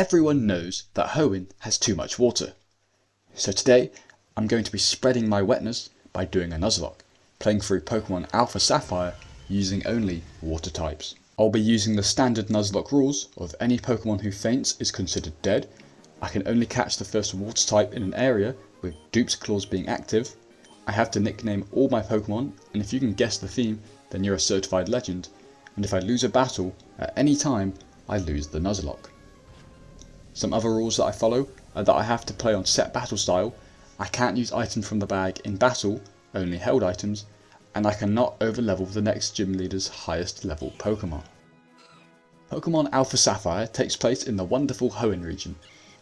everyone knows that Hoenn has too much water. So today, I'm going to be spreading my wetness by doing a Nuzlocke, playing through Pokémon Alpha Sapphire using only water types. I'll be using the standard Nuzlocke rules of any Pokémon who faints is considered dead. I can only catch the first water type in an area with dupes clause being active. I have to nickname all my Pokémon, and if you can guess the theme, then you're a certified legend. And if I lose a battle at any time, I lose the Nuzlocke. Some other rules that I follow are that I have to play on set battle style, I can't use items from the bag in battle, only held items, and I cannot overlevel the next gym leader's highest level Pokémon. Pokémon Alpha Sapphire takes place in the wonderful Hoenn region,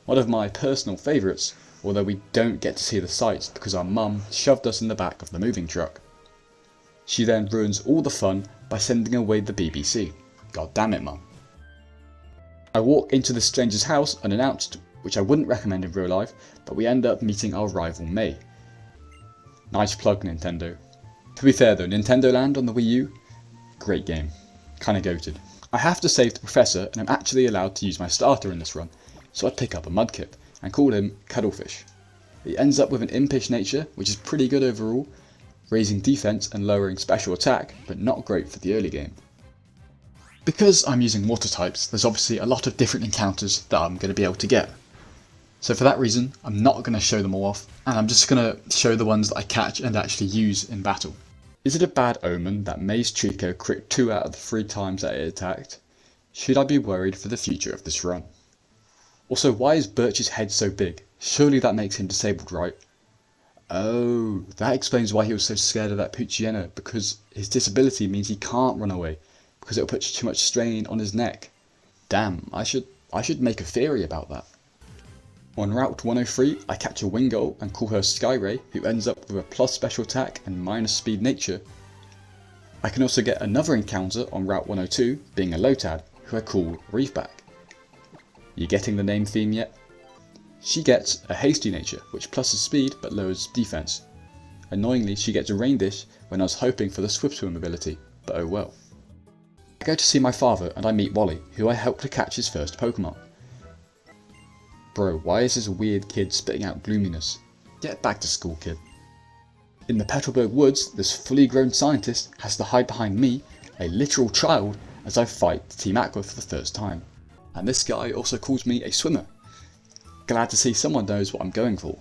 one of my personal favourites, although we don't get to see the sights because our mum shoved us in the back of the moving truck. She then ruins all the fun by sending away the BBC. God damn it, mum. I walk into the stranger's house unannounced, which I wouldn't recommend in real life, but we end up meeting our rival May. Nice plug, Nintendo. To be fair though, Nintendo Land on the Wii U, great game. Kinda goated. I have to save the professor and I'm actually allowed to use my starter in this run, so I pick up a Mudkip and call him Cuddlefish. He ends up with an impish nature, which is pretty good overall, raising defense and lowering special attack, but not great for the early game. Because I'm using water types, there's obviously a lot of different encounters that I'm going to be able to get. So for that reason, I'm not going to show them all off, and I'm just going to show the ones that I catch and actually use in battle. Is it a bad omen that May's Trico crit 2 out of the 3 times that it attacked? Should I be worried for the future of this run? Also, why is Birch's head so big? Surely that makes him disabled, right? Oh, that explains why he was so scared of that Poochyena, because his disability means he can't run away, because it'll put too much strain on his neck. Damn, I should make a theory about that. On Route 103, I catch a Wingull and call her Skyray, who ends up with a plus special attack and minus speed nature. I can also get another encounter on Route 102, being a Lotad, who I call Reefback. You getting the name theme yet? She gets a hasty nature, which pluses speed but lowers defense. Annoyingly, she gets a Rain Dish when I was hoping for the Swift Swim ability, but oh well. I go to see my father and I meet Wally, who I help to catch his first Pokemon. Bro, why is this weird kid spitting out gloominess? Get back to school, kid. In the Petalburg woods, this fully grown scientist has to hide behind me, a literal child, as I fight Team Aqua for the first time. And this guy also calls me a swimmer. Glad to see someone knows what I'm going for.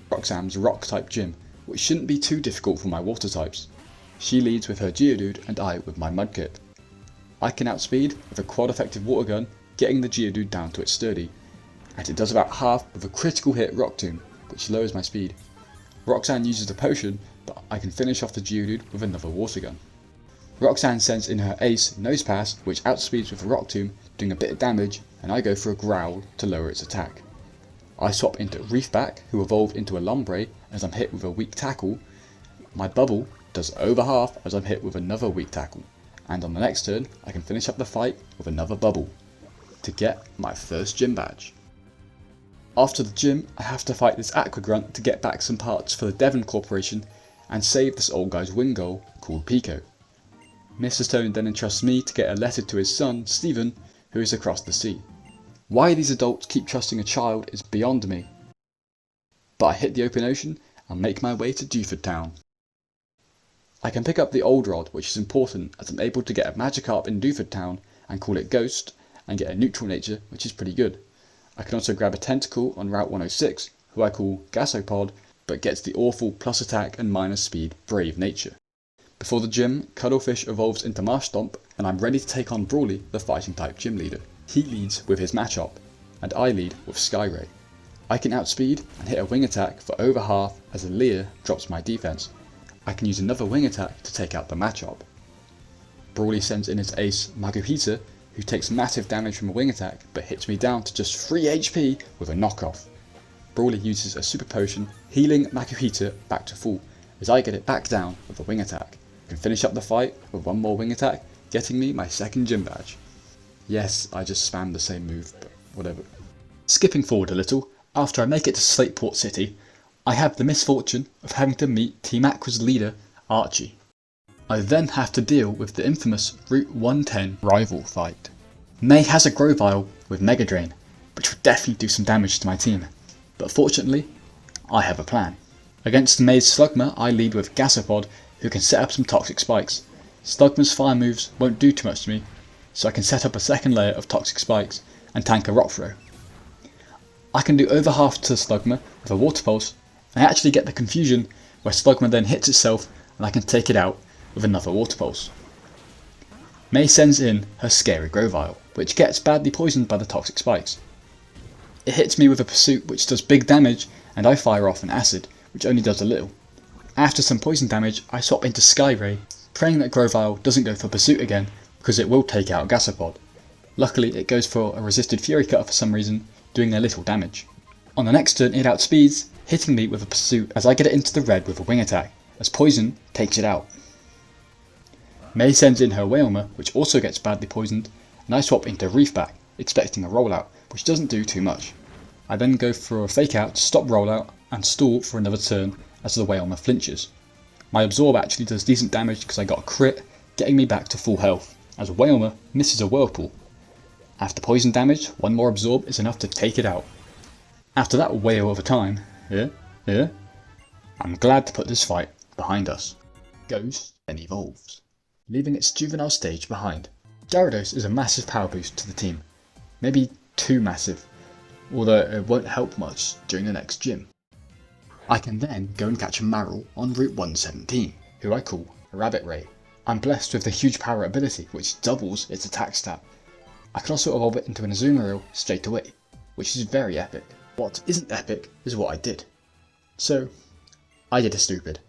Roxanne's rock type gym, which shouldn't be too difficult for my water types. She leads with her Geodude and I with my Mudkip. I can outspeed with a quad effective water gun, getting the Geodude down to its sturdy, and it does about half with a critical hit Rock Tomb, which lowers my speed. Roxanne uses the potion, but I can finish off the Geodude with another water gun. Roxanne sends in her ace Nose Pass, which outspeeds with a Rock Tomb, doing a bit of damage, and I go for a Growl to lower its attack. I swap into Reefback, who evolved into a Lombre as I'm hit with a weak tackle. My Bubble does over half as I'm hit with another weak tackle, and on the next turn I can finish up the fight with another Bubble to get my first gym badge. After the gym, I have to fight this Aqua Grunt to get back some parts for the Devon Corporation and save this old guy's Wingull called Pico. Mr. Stone then entrusts me to get a letter to his son, Stephen, who is across the sea. Why these adults keep trusting a child is beyond me. But I hit the open ocean and make my way to Dewford Town. I can pick up the Old Rod, which is important as I'm able to get a Magikarp in Dewford Town and call it Ghost and get a neutral nature, which is pretty good. I can also grab a Tentacle on Route 106, who I call Gasopod, but gets the awful plus attack and minus speed Brave nature. Before the gym, Cuddlefish evolves into Marshtomp, and I'm ready to take on Brawly, the fighting type gym leader. He leads with his Machop, and I lead with Skyray. I can outspeed and hit a wing attack for over half as a Leer drops my defense. I can use another wing attack to take out the Machop. Brawly sends in his ace Makuhita, who takes massive damage from a wing attack but hits me down to just 3 HP with a knockoff. Brawly uses a super potion, healing Makuhita back to full as I get it back down with a wing attack. I can finish up the fight with one more wing attack, getting me my second gym badge. Yes, I just spammed the same move, but whatever. Skipping forward a little, after I make it to Slateport City, I have the misfortune of having to meet Team Aqua's leader, Archie. I then have to deal with the infamous Route 110 rival fight. May has a Grovyle with Mega Drain, which would definitely do some damage to my team. But fortunately, I have a plan. Against the Maze Slugma, I lead with Gasopod, who can set up some toxic spikes. Slugma's fire moves won't do too much to me, so I can set up a second layer of toxic spikes and tank a rock throw. I can do over half to Slugma with a water pulse, and I actually get the confusion where Slugma then hits itself and I can take it out with another water pulse. May sends in her scary Grovyle, which gets badly poisoned by the toxic spikes. It hits me with a pursuit which does big damage, and I fire off an acid, which only does a little. After some poison damage, I swap into Skyray, praying that Grovyle doesn't go for pursuit again, because it will take out Gasopod. Luckily it goes for a resisted Fury Cutter for some reason, doing a little damage. On the next turn it outspeeds, hitting me with a pursuit as I get it into the red with a wing attack, as poison takes it out. May sends in her Whalmer, which also gets badly poisoned, and I swap into Reefback, expecting a rollout, which doesn't do too much. I then go for a fake out to stop rollout and stall for another turn as the Whalmer flinches. My Absorb actually does decent damage because I got a crit, getting me back to full health, as Whalmer misses a Whirlpool. After poison damage, one more Absorb is enough to take it out. After that whale of a time, I'm glad to put this fight behind us. Goes and evolves, leaving its juvenile stage behind. Gyarados is a massive power boost to the team, maybe too massive, although it won't help much during the next gym. I can then go and catch a Marill on Route 117, who I call Rabbit Ray. I'm blessed with the huge power ability, which doubles its attack stat. I can also evolve it into an Azumarill straight away, which is very epic. What isn't epic is what I did. So, I did a stupid,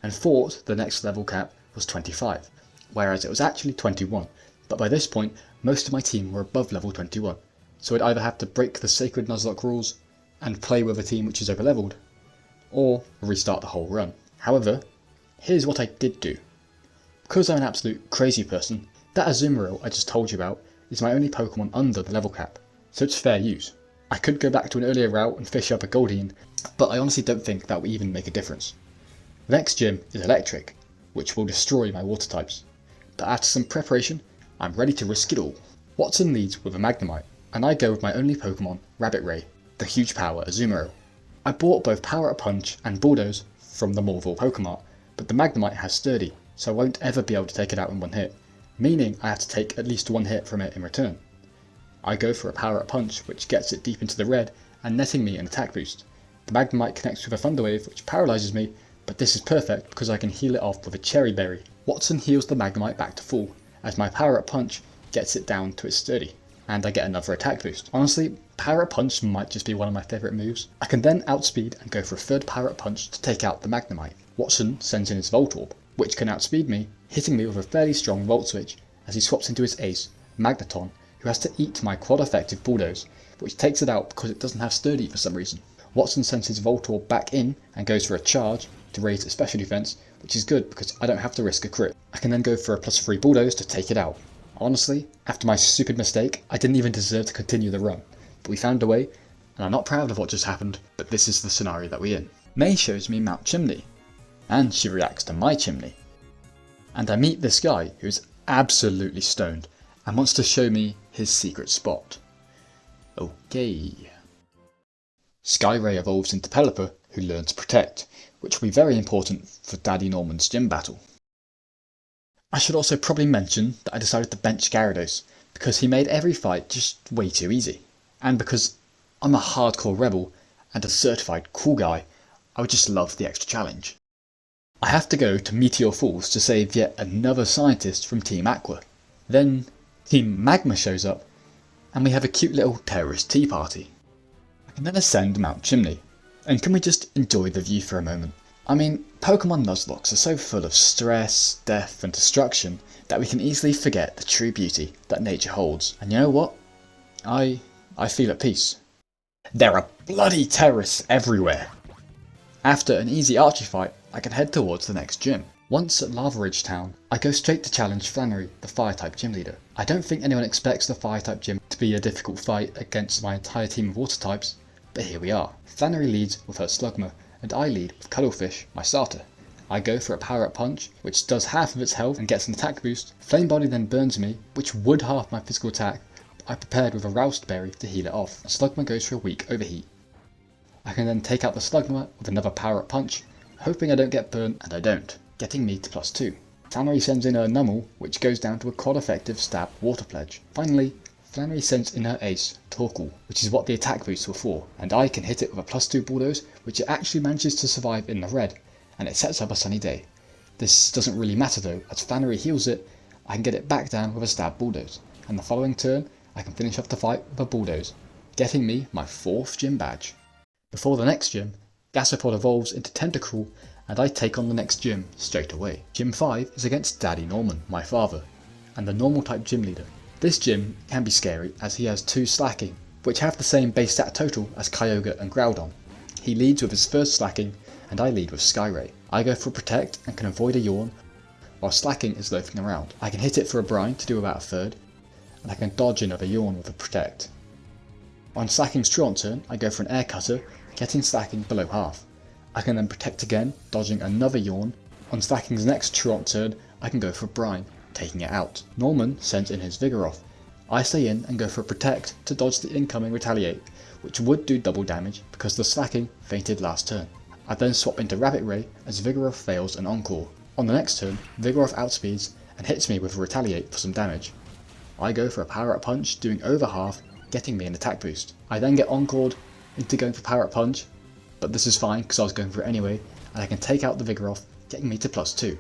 and thought the next level cap was 25, whereas it was actually 21, but by this point most of my team were above level 21, so I'd either have to break the sacred Nuzlocke rules and play with a team which is overleveled, or restart the whole run. However, here's what I did do. Because I'm an absolute crazy person, that Azumarill I just told you about is my only Pokemon under the level cap, so it's fair use. I could go back to an earlier route and fish up a Goldeen, but I honestly don't think that will even make a difference. The next gym is Electric, which will destroy my water types, but after some preparation, I'm ready to risk it all. Watson leads with a Magnemite, and I go with my only Pokemon, Rabbit Ray, the huge power Azumarill. I bought both Power Up Punch and Bulldoze from the Morville Pokemart, but the Magnemite has Sturdy, so I won't ever be able to take it out in one hit, meaning I have to take at least one hit from it in return. I go for a Power Up Punch, which gets it deep into the red and netting me an attack boost. The Magnemite connects with a Thunder Wave, which paralyzes me, but this is perfect because I can heal it off with a Cherry Berry. Watson heals the Magnemite back to full, as my Power Up Punch gets it down to its Sturdy, and I get another attack boost. Honestly, Power Up Punch might just be one of my favourite moves. I can then outspeed and go for a third Power Up Punch to take out the Magnemite. Watson sends in his Voltorb, which can outspeed me, hitting me with a fairly strong Volt Switch as he swaps into his ace, Magneton, who has to eat my quad effective Bulldoze, which takes it out because it doesn't have Sturdy for some reason. Watson sends his Voltorb back in and goes for a charge to raise its special defense, which is good because I don't have to risk a crit. I can then go for a +3 Bulldoze to take it out. Honestly, after my stupid mistake, I didn't even deserve to continue the run, but we found a way, and I'm not proud of what just happened, but this is the scenario that we're in. May shows me Mount Chimney, and she reacts to my chimney. And I meet this guy who's absolutely stoned and wants to show me his secret spot. Okay. Skyray evolves into Pelipper, who learns Protect, which will be very important for Daddy Norman's gym battle. I should also probably mention that I decided to bench Gyarados, because he made every fight just way too easy. And because I'm a hardcore rebel and a certified cool guy, I would just love the extra challenge. I have to go to Meteor Falls to save yet another scientist from Team Aqua. Then Team Magma shows up, and we have a cute little terrorist tea party. I can then ascend Mount Chimney, and can we just enjoy the view for a moment? I mean, Pokemon Nuzlockes are so full of stress, death and destruction that we can easily forget the true beauty that nature holds. And you know what? I feel at peace. There are bloody terrorists everywhere. After an easy archery fight, I can head towards the next gym. Once at Lava Ridge Town, I go straight to challenge Flannery, the Fire-type gym leader. I don't think anyone expects the Fire-type gym to be a difficult fight against my entire team of water types, but here we are. Flannery leads with her Slugma, and I lead with Cuddlefish, my starter. I go for a Power Up Punch, which does half of its health and gets an attack boost. Flame Body then burns me, which would half my physical attack, but I prepared with a roused berry to heal it off. Slugma goes for a weak overheat. I can then take out the Slugma with another power up punch, hoping I don't get burnt, and I don't, getting me to +2. Flannery sends in her Nummel, which goes down to a quad effective stab water pledge. Finally, Flannery sends in her ace, Torkoal, which is what the attack boosts were for, and I can hit it with a +2 bulldoze, which it actually manages to survive in the red, and it sets up a sunny day. This doesn't really matter though, as Flannery heals it, I can get it back down with a stab bulldoze, and the following turn I can finish off the fight with a bulldoze, getting me my 4th gym badge. Before the next gym, Gasopod evolves into Tentacruel, and I take on the next gym straight away. Gym 5 is against Daddy Norman, my father, and the normal type gym leader. This gym can be scary as he has 2 slacking, which have the same base stat total as Kyogre and Groudon. He leads with his first slacking, and I lead with Skyray. I go for Protect and can avoid a Yawn, while slacking is loafing around. I can hit it for a Brine to do about a third, and I can dodge another Yawn with a Protect. On slacking's Truant turn, I go for an Air Cutter, getting slacking below half. I can then Protect again, dodging another Yawn. On slacking's next Truant turn, I can go for a Brine, taking it out. Norman sends in his Vigoroth. I stay in and go for a Protect to dodge the incoming Retaliate, which would do double damage because the slacking fainted last turn. I then swap into Rabbit Ray as Vigoroth fails an Encore. On the next turn, Vigoroth outspeeds and hits me with a Retaliate for some damage. I go for a Power Up Punch, doing over half, getting me an attack boost. I then get Encored into going for Power Up Punch, but this is fine because I was going for it anyway, and I can take out the Vigoroth, getting me to +2.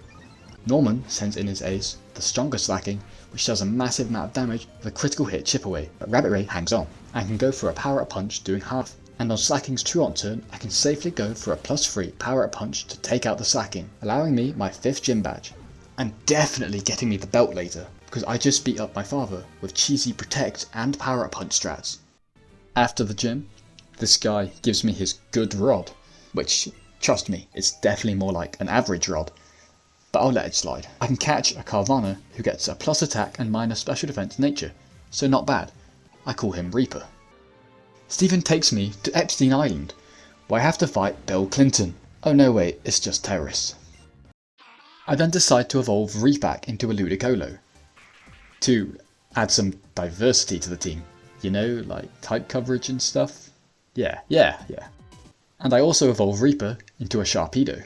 Norman sends in his ace, the stronger slacking, which does a massive amount of damage with a critical hit chip away, but Rabbit Ray hangs on, and can go for a Power Up Punch doing half. And on slacking's Truant turn, I can safely go for a +3 Power Up Punch to take out the slacking, allowing me my 5th gym badge. And definitely getting me the belt later, because I just beat up my father with cheesy Protect and Power Up Punch strats. After the gym, this guy gives me his good rod, which, trust me, it's definitely more like an average rod, but I'll let it slide. I can catch a Carvanha who gets a plus attack and minus special defense nature, so not bad. I call him Reaper. Stephen takes me to Epstein Island, where I have to fight Bill Clinton. Oh no wait, it's just terrorists. I then decide to evolve Reapack into a Ludicolo, to add some diversity to the team. You know, like type coverage and stuff? Yeah. And I also evolve Reaper into a Sharpedo.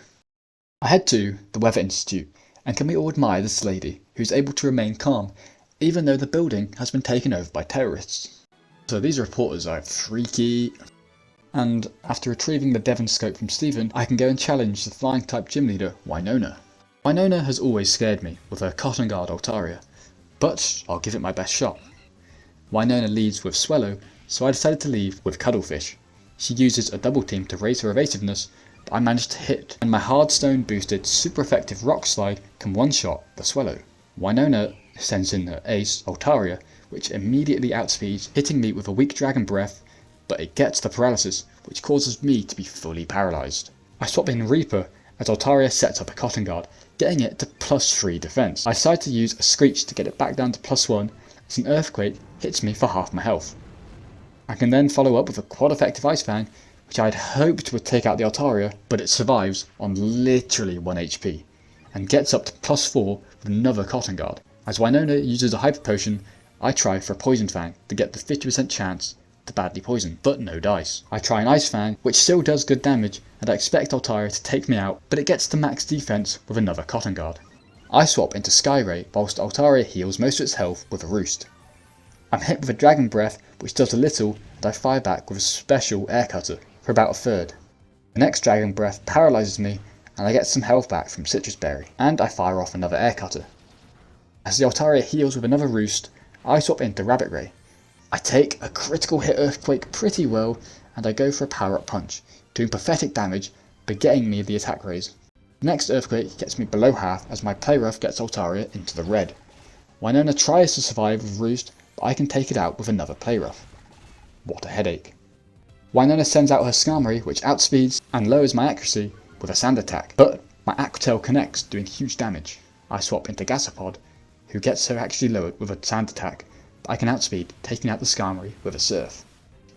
I head to the Weather Institute, and can we all admire this lady, who's able to remain calm, even though the building has been taken over by terrorists. So these reporters are freaky. And after retrieving the Devon scope from Stephen, I can go and challenge the flying type gym leader, Winona. Winona has always scared me with her Cotton Guard Altaria, but I'll give it my best shot. Winona leads with Swallow, so I decided to leave with Cuddlefish. She uses a double team to raise her evasiveness, but I managed to hit, and my Hardstone boosted super effective Rock Slide can one-shot the Swallow. Winona sends in her ace, Altaria, which immediately outspeeds, hitting me with a weak Dragon Breath, but it gets the paralysis, which causes me to be fully paralysed. I swap in Reaper as Altaria sets up a Cotton Guard, getting it to +3 defense. I decide to use a Screech to get it back down to +1, as an Earthquake hits me for half my health. I can then follow up with a quad effective Ice Fang, which I had hoped would take out the Altaria, but it survives on literally 1 HP, and gets up to +4 with another Cotton Guard. As Winona uses a Hyper Potion, I try for a Poison Fang to get the 50% chance to badly poison, but no dice. I try an Ice Fang, which still does good damage, and I expect Altaria to take me out, but it gets to max defense with another Cotton Guard. I swap into Skyray, whilst Altaria heals most of its health with a Roost. I'm hit with a Dragon Breath, which does a little, and I fire back with a special Air Cutter for about a third. The next Dragon Breath paralyses me, and I get some health back from Citrus Berry, and I fire off another Air Cutter. As the Altaria heals with another Roost, I swap into Rabbit Ray. I take a critical hit Earthquake pretty well, and I go for a Power Up Punch, doing pathetic damage, but getting me the attack raise. The next Earthquake gets me below half as my Play Rough gets Altaria into the red. Winona tries to survive with Roost, but I can take it out with another Play Rough. What a headache. Winona sends out her Skarmory, which outspeeds and lowers my accuracy with a Sand Attack, but my Aqua Tail connects, doing huge damage. I swap into Gasopod, who gets her actually lowered with a Sand Attack, but I can outspeed, taking out the Skarmory with a Surf.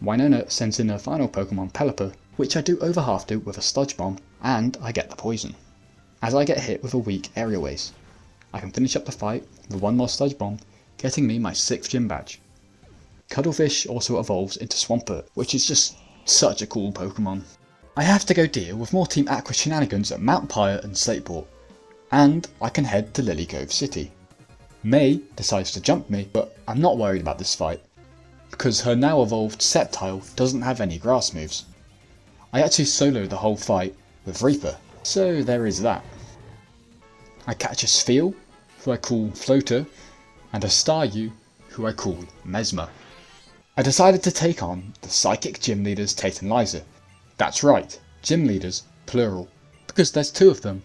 Winona sends in her final Pokemon, Pelipper, which I do over half do with a Sludge Bomb, and I get the poison. As I get hit with a weak Aerial Ace, I can finish up the fight with one more Sludge Bomb, getting me my 6th gym badge. Cuttlefish also evolves into Swampert, which is just such a cool Pokemon. I have to go deal with more Team Aqua shenanigans at Mount Pyre and Slateport, and I can head to Lily Cove City. May decides to jump me, but I'm not worried about this fight, because her now evolved Sceptile doesn't have any grass moves. I actually solo the whole fight with Reaper, so there is that. I catch a Spheal, who I call Floater, and a Staryu, who I call Mesmer. I decided to take on the Psychic Gym Leaders Tate and Liza. That's right, Gym Leaders, plural, because there's 2 of them.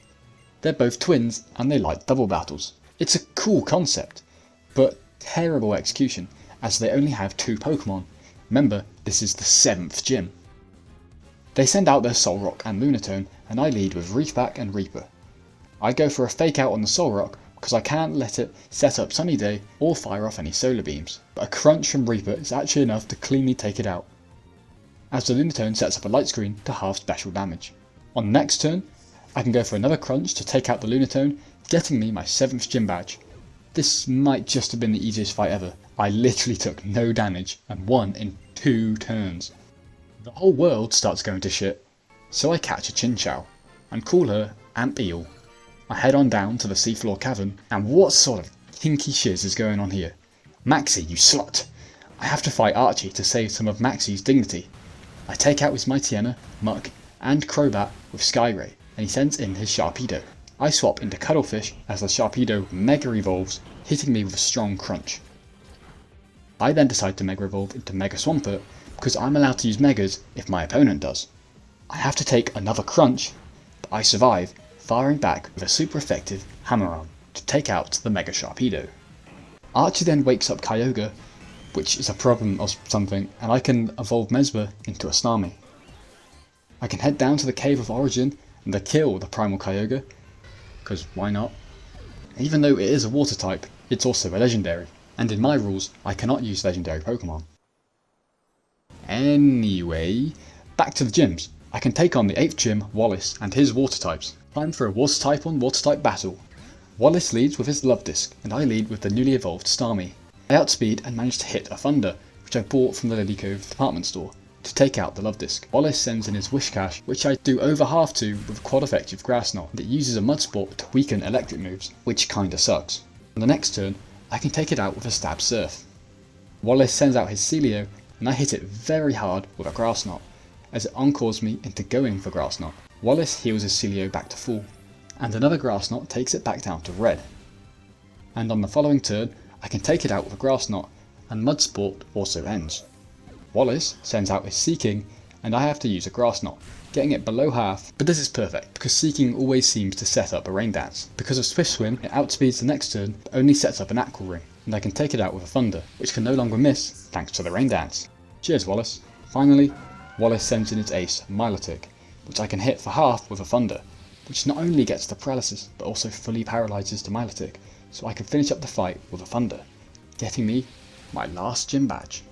They're both twins and they like double battles. It's a cool concept, but terrible execution as they only have 2 Pokemon. Remember, this is the 7th gym. They send out their Solrock and Lunatone and I lead with Reefback and Reaper. I go for a fake out on the Solrock because I can't let it set up Sunny Day or fire off any solar beams, but a crunch from Reaper is actually enough to cleanly take it out, as the Lunatone sets up a light screen to halve special damage. On the next turn, I can go for another crunch to take out the Lunatone, getting me my 7th gym badge. This might just have been the easiest fight ever. I literally took no damage and won in 2 turns. The whole world starts going to shit, so I catch a Chinchou and call her Amp Eel. I head on down to the seafloor cavern, and what sort of kinky shiz is going on here? Maxie, you slut! I have to fight Archie to save some of Maxie's dignity. I take out his Mightyena, Muck, and Crobat with Skyray, and he sends in his Sharpedo. I swap into Cuttlefish as the Sharpedo Mega Evolves, hitting me with a strong crunch. I then decide to Mega Evolve into Mega Swampert because I'm allowed to use Megas if my opponent does. I have to take another crunch, but I survive, firing back with a super effective Hammer-Arm to take out the Mega Sharpedo. Archie then wakes up Kyogre, which is a problem or something, and I can evolve Mesmer into a Snarmy. I can head down to the Cave of Origin and kill the Primal Kyogre, because why not? Even though it is a water type, it's also a legendary, and in my rules I cannot use legendary Pokemon. Anyway, back to the gyms. I can take on the 8th gym, Wallace, and his water types. Time for a water type on water type battle. Wallace leads with his Love Disc, and I lead with the newly evolved Starmie. I outspeed and manage to hit a Thunder, which I bought from the Lily Cove department store, to take out the Love Disc. Wallace sends in his Wishcash, which I do over half to with quad effective Grass Knot, and it uses a Mud Sport to weaken electric moves, which kinda sucks. On the next turn, I can take it out with a Stab Surf. Wallace sends out his Celio, and I hit it very hard with a Grass Knot, as it encores me into going for Grass Knot. Wallace heals his Celio back to full, and another Grass Knot takes it back down to red. And on the following turn, I can take it out with a Grass Knot, and Mud Sport also ends. Wallace sends out his Seeking, and I have to use a Grass Knot, getting it below half, but this is perfect, because Seeking always seems to set up a Rain Dance. Because of Swift Swim, it outspeeds the next turn, but only sets up an Aqua Ring, and I can take it out with a Thunder, which can no longer miss, thanks to the Rain Dance. Cheers, Wallace. Finally, Wallace sends in its ace, Milotic, which I can hit for half with a Thunder, which not only gets the paralysis, but also fully paralyzes the Milotic, so I can finish up the fight with a Thunder, getting me my last gym badge.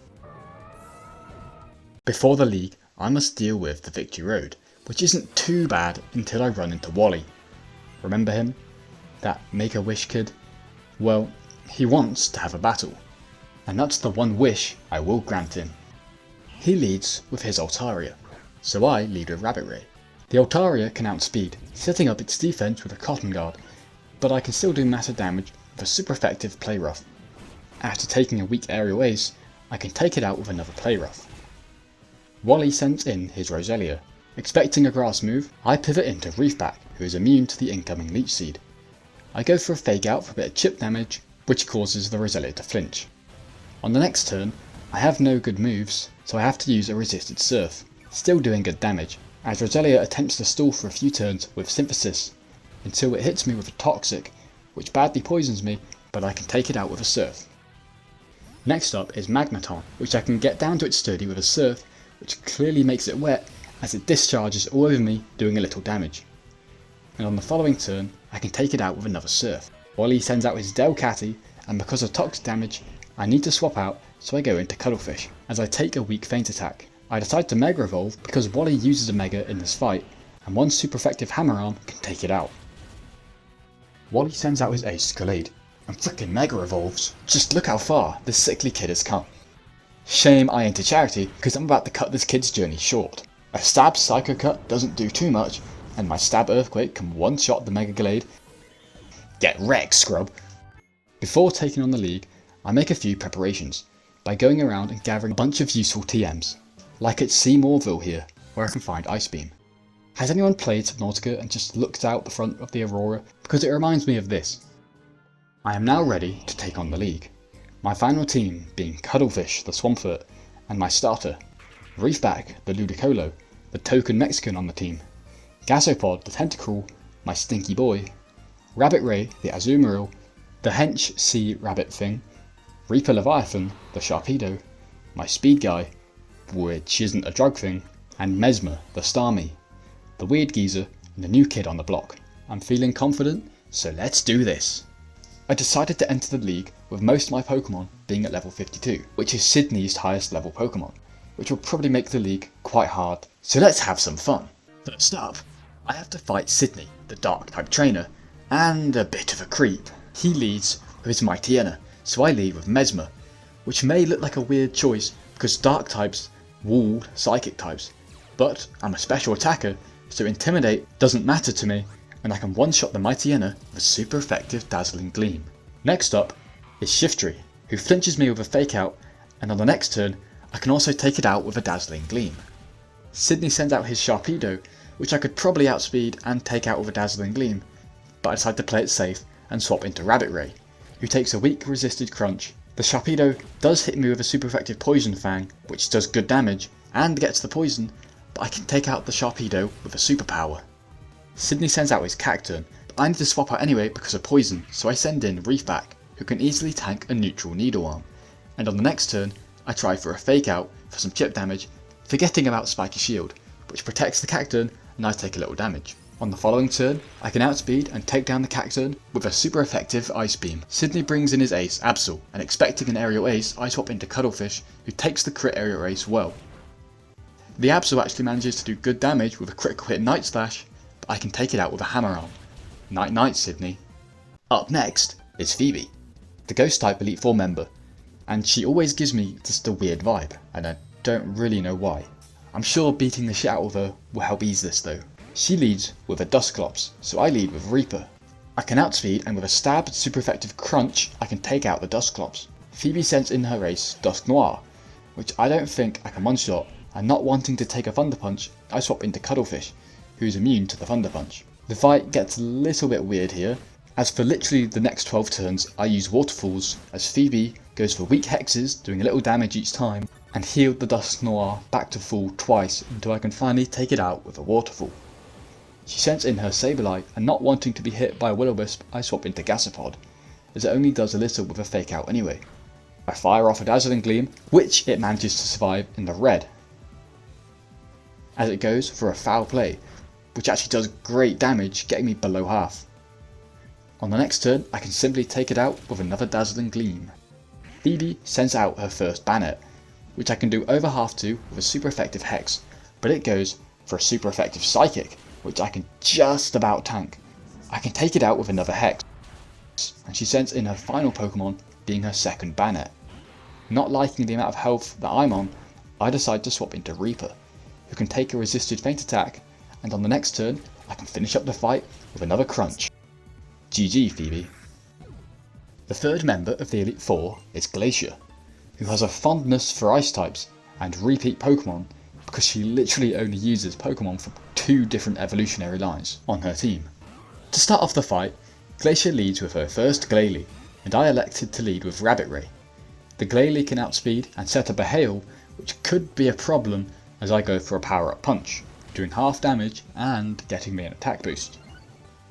Before the league, I must deal with the Victory Road, which isn't too bad until I run into Wally. Remember him? That Make-A-Wish kid? Well, he wants to have a battle, and that's the one wish I will grant him. He leads with his Altaria, so I lead with Rabbit Ray. The Altaria can outspeed, setting up its defense with a Cotton Guard, but I can still do massive damage with a super effective Play Rough. After taking a weak Aerial Ace, I can take it out with another Play Rough. Wally sends in his Roselia. Expecting a grass move, I pivot into Reefback, who is immune to the incoming Leech Seed. I go for a Fake Out for a bit of chip damage, which causes the Roselia to flinch. On the next turn, I have no good moves, so I have to use a Resisted Surf, still doing good damage, as Roselia attempts to stall for a few turns with Synthesis, until it hits me with a Toxic, which badly poisons me, but I can take it out with a Surf. Next up is Magneton, which I can get down to its sturdy with a Surf, which clearly makes it wet as it discharges all over me, doing a little damage. And on the following turn, I can take it out with another Surf. Wally sends out his Delcatty, and because of toxic damage, I need to swap out, so I go into Cuttlefish, as I take a weak Feint Attack. I decide to Mega Evolve because Wally uses a Mega in this fight, and one super effective Hammer Arm can take it out. Wally sends out his ace Scalade, and frickin' Mega Evolves. Just look how far this sickly kid has come. Shame I ain't a charity, because I'm about to cut this kid's journey short. A stab Psycho Cut doesn't do too much, and my stab Earthquake can one-shot the Mega Glade. Get wrecked, scrub! Before taking on the league, I make a few preparations, by going around and gathering a bunch of useful TMs, like at Seymourville here, where I can find Ice Beam. Has anyone played Subnautica and just looked out the front of the Aurora? Because it reminds me of this. I am now ready to take on the league. My final team being Cuddlefish the Swampfoot, and my starter, Reefback the Ludicolo, the token Mexican on the team, Gasopod the Tentacruel, my stinky boy, Rabbit Ray the Azumarill, the Hench Sea Rabbit thing, Reaper Leviathan the Sharpedo, my speed guy, which isn't a drug thing, and Mesmer the Starmie, the weird geezer and the new kid on the block. I'm feeling confident, so let's do this. I decided to enter the league with most of my Pokemon being at level 52, which is Sydney's highest level Pokemon, which will probably make the league quite hard, so let's have some fun. First up, I have to fight Sydney, the Dark type trainer, and a bit of a creep. He leads with his Mightyena, so I lead with Mesmer, which may look like a weird choice because Dark types walled Psychic types, but I'm a special attacker, so Intimidate doesn't matter to me, and I can one-shot the Mightyena with a super effective Dazzling Gleam. Next up is Shiftry, who flinches me with a Fake Out, and on the next turn I can also take it out with a Dazzling Gleam. Sydney sends out his Sharpedo, which I could probably outspeed and take out with a Dazzling Gleam, but I decide to play it safe and swap into Rabbit Ray, who takes a weak resisted crunch. The Sharpedo does hit me with a super effective Poison Fang, which does good damage and gets the poison, but I can take out the Sharpedo with a superpower. Sydney sends out his Cacturn, but I need to swap out anyway because of poison, so I send in Reefback, who can easily tank a neutral Needle Arm, and on the next turn I try for a Fake Out for some chip damage, forgetting about Spiky Shield, which protects the Cacturn and I take a little damage. On the following turn, I can outspeed and take down the Cacturn with a super effective Ice Beam. Sydney brings in his ace, Absol, and expecting an aerial ace, I swap into Cuddlefish, who takes the crit aerial ace well. The Absol actually manages to do good damage with a critical hit Night Slash, but I can take it out with a Hammer Arm. Night night, Sydney. Up next is Phoebe, the Ghost type Elite 4 member, and she always gives me just a weird vibe, and I don't really know why. I'm sure beating the shit out of her will help ease this though. She leads with a Dusclops, so I lead with Reaper. I can outspeed, and with a stab super effective crunch I can take out the Dusclops. Phoebe sends in her ace Dusknoir, which I don't think I can one-shot, and not wanting to take a Thunder Punch, I swap into Cuddlefish, who is immune to the Thunder Punch. The fight gets a little bit weird here, as for literally the next 12 turns I use Waterfalls, as Phoebe goes for weak hexes, doing a little damage each time, and healed the Dusknoir back to full twice until I can finally take it out with a Waterfall. She sends in her Sableye, and not wanting to be hit by a Will-O-Wisp, I swap into Gasopod, as it only does a little with a Fake Out anyway. I fire off a Dazzling Gleam, which it manages to survive in the red, as it goes for a Foul Play, which actually does great damage, getting me below half. On the next turn, I can simply take it out with another Dazzling Gleam. Phoebe sends out her first Bannet, which I can do over half to with a super effective Hex, but it goes for a super effective Psychic, which I can just about tank. I can take it out with another Hex, and she sends in her final Pokemon, being her second Bannet. Not liking the amount of health that I'm on, I decide to swap into Reaper, who can take a resisted feint attack, and on the next turn I can finish up the fight with another crunch. GG Phoebe. The third member of the Elite Four is Glacier, who has a fondness for ice types and repeat Pokemon because she literally only uses Pokemon from 2 different evolutionary lines on her team. To start off the fight, Glacier leads with her first Glalie, and I elected to lead with Rabbit Ray. The Glalie can outspeed and set up a Hail, which could be a problem as I go for a Power Up Punch, doing half damage and getting me an attack boost.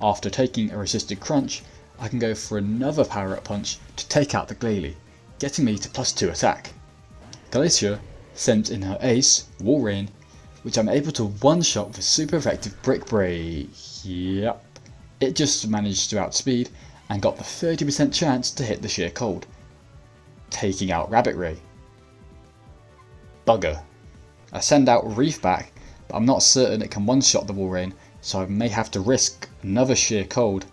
After taking a resisted crunch, I can go for another Power Up Punch to take out the Glalie, getting me to +2 attack. Glacier sends in her ace, Walrein, which I'm able to one-shot with a super effective Brick Break. Yep. It just managed to outspeed and got the 30% chance to hit the Sheer Cold, taking out Rabbit Ray. Bugger. I send out Reefback, but I'm not certain it can one-shot the Walrein, so I may have to risk another Sheer Cold.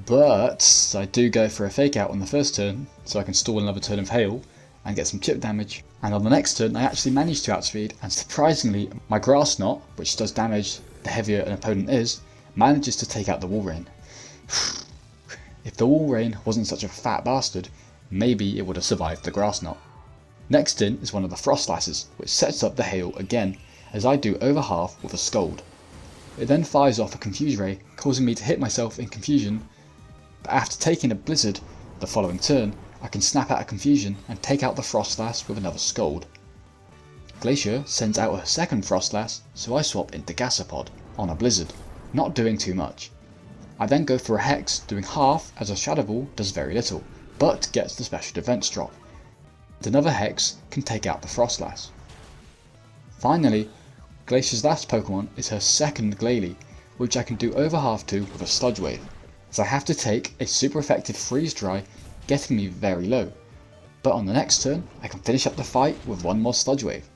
But I do go for a Fake Out on the first turn, so I can stall another turn of Hail, and get some chip damage, and on the next turn I actually managed to outspeed, and surprisingly my grass knot, which does damage the heavier an opponent is, manages to take out the Walrein. If the Walrein wasn't such a fat bastard, maybe it would have survived the grass knot. Next in is one of the Frost Lasses, which sets up the hail again, as I do over half with a Scold. It then fires off a Confuse Ray, causing me to hit myself in confusion, but after taking a Blizzard the following turn, I can snap out a Confusion and take out the Frost Lass with another Scold. Glacier sends out a second Frost Lass, so I swap into Gasapod on a Blizzard, not doing too much. I then go for a Hex, doing half as a Shadow Ball does very little, but gets the special defense drop. And another Hex can take out the Frost Lass. Finally, Glacier's last Pokemon is her second Glalie, which I can do over half to with a Sludge Wave, as I have to take a super effective Freeze Dry, getting me very low, but on the next turn I can finish up the fight with one more Sludge Wave.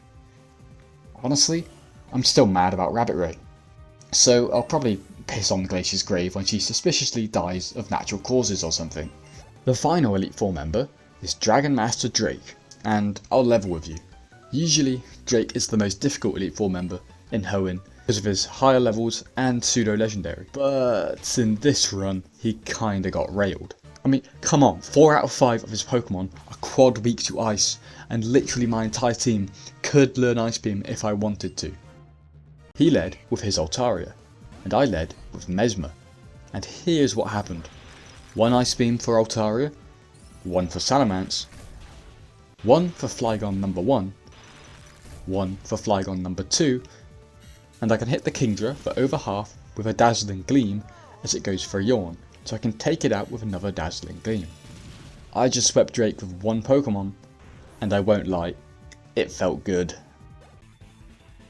Honestly, I'm still mad about Rabbit Ray, so I'll probably piss on Glacier's grave when she suspiciously dies of natural causes or something. The final Elite Four member is Dragon Master Drake, and I'll level with you. Usually, Drake is the most difficult Elite Four member in Hoenn because of his higher levels and pseudo-legendary, but in this run, he kinda got railed. I mean, come on, 4 out of 5 of his Pokemon are quad weak to Ice, and literally my entire team could learn Ice Beam if I wanted to. He led with his Altaria, and I led with Mesmer, and here's what happened. 1 Ice Beam for Altaria, 1 for Salamence, 1 for Flygon number 1, 1 for Flygon number 2, and I can hit the Kingdra for over half with a Dazzling Gleam as it goes for a Yawn, so I can take it out with another Dazzling Gleam. I just swept Drake with 1 Pokemon, and I won't lie, it felt good.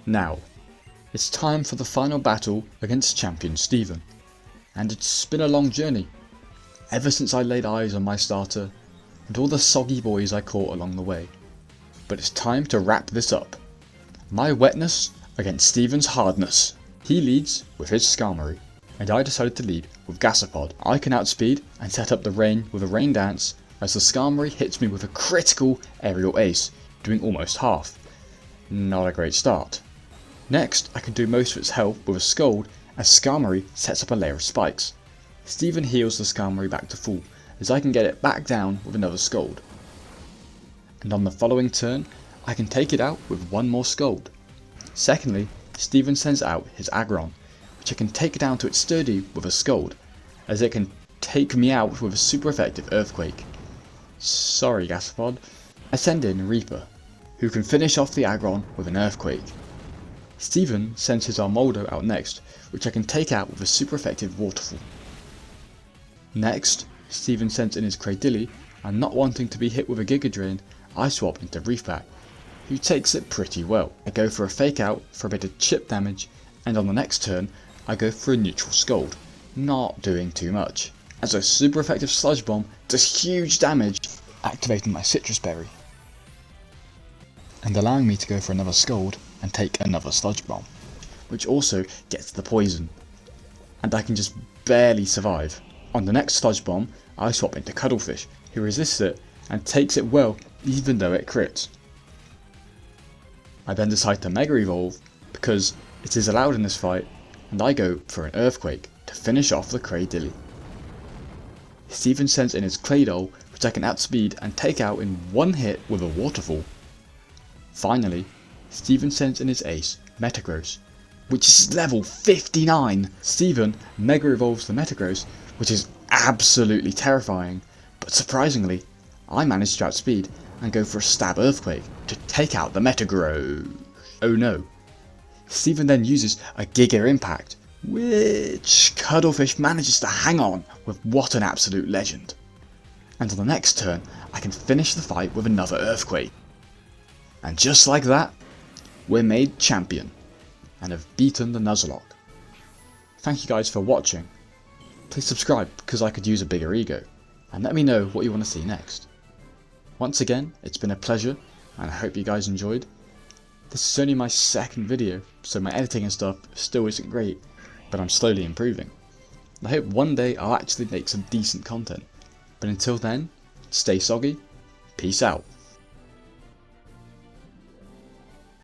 Now, it's time for the final battle against Champion Steven, and it's been a long journey, ever since I laid eyes on my starter, and all the soggy boys I caught along the way. But it's time to wrap this up. My wetness against Steven's hardness. He leads with his Skarmory, and I decided to lead with Gasapod. I can outspeed and set up the rain with a Rain Dance, as the Skarmory hits me with a critical Aerial Ace, doing almost half. Not a great start. Next, I can do most of its health with a Scold, as Skarmory sets up a layer of spikes. Steven heals the Skarmory back to full, as I can get it back down with another Scold. And on the following turn, I can take it out with 1 more Scold. Secondly, Steven sends out his Aggron, which I can take down to its sturdy with a Scold, as it can take me out with a super effective Earthquake. Sorry Gasapod. I send in Reaper, who can finish off the Aggron with an Earthquake. Steven sends his Armoldo out next, which I can take out with a super effective Waterfall. Next, Steven sends in his Cradily, and not wanting to be hit with a Giga Drain, I swap into Reefback, who takes it pretty well. I go for a Fake Out for a bit of chip damage, and on the next turn, I go for a neutral Scold, not doing too much, as a super effective Sludge Bomb does huge damage, activating my Citrus Berry, and allowing me to go for another Scold and take another Sludge Bomb, which also gets the poison, and I can just barely survive. On the next Sludge Bomb, I swap into Cuddlefish, who resists it and takes it well even though it crits. I then decide to Mega Evolve because it is allowed in this fight, and I go for an Earthquake to finish off the Cradily. Steven sends in his Claydol, which I can outspeed and take out in 1 hit with a Waterfall. Finally, Steven sends in his ace, Metagross, which is level 59. Steven Mega Evolves the Metagross, which is absolutely terrifying, but surprisingly, I managed to outspeed and go for a Stab Earthquake to take out the Metagross. Oh no. Steven then uses a Giga Impact, which Cuddlefish manages to hang on with what an absolute legend. And on the next turn, I can finish the fight with another Earthquake. And just like that, we're made champion, and have beaten the Nuzlocke. Thank you guys for watching. Please subscribe because I could use a bigger ego, and let me know what you want to see next. Once again, it's been a pleasure, and I hope you guys enjoyed. This is only my second video, so my editing and stuff still isn't great, but I'm slowly improving. I hope one day I'll actually make some decent content. But until then, stay soggy, peace out.